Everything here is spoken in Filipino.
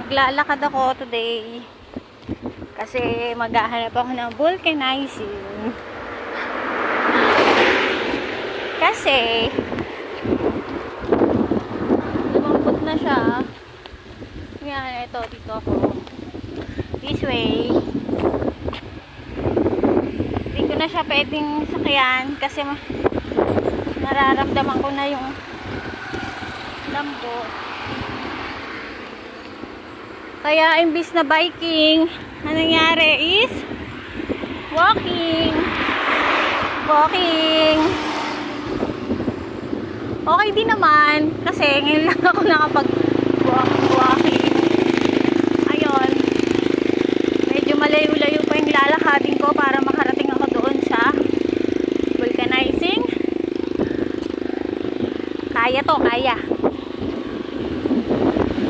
Maglalakad ako today kasi maghahanap ako ng vulcanizing. Kasi lumambot na siya. Yan, ito, dito ako. This way. Hindi ko na siya pwedeng sakyan kasi nararamdaman ko na yung lambot. Kaya imbis na biking, ang nangyari is walking. Okay din naman kasi ngayon lang ako nakapag-walking. Ayun. Medyo malayo-layo pa yung lalakadin ko para makarating ako doon sa vulcanizing. Kaya to, kaya.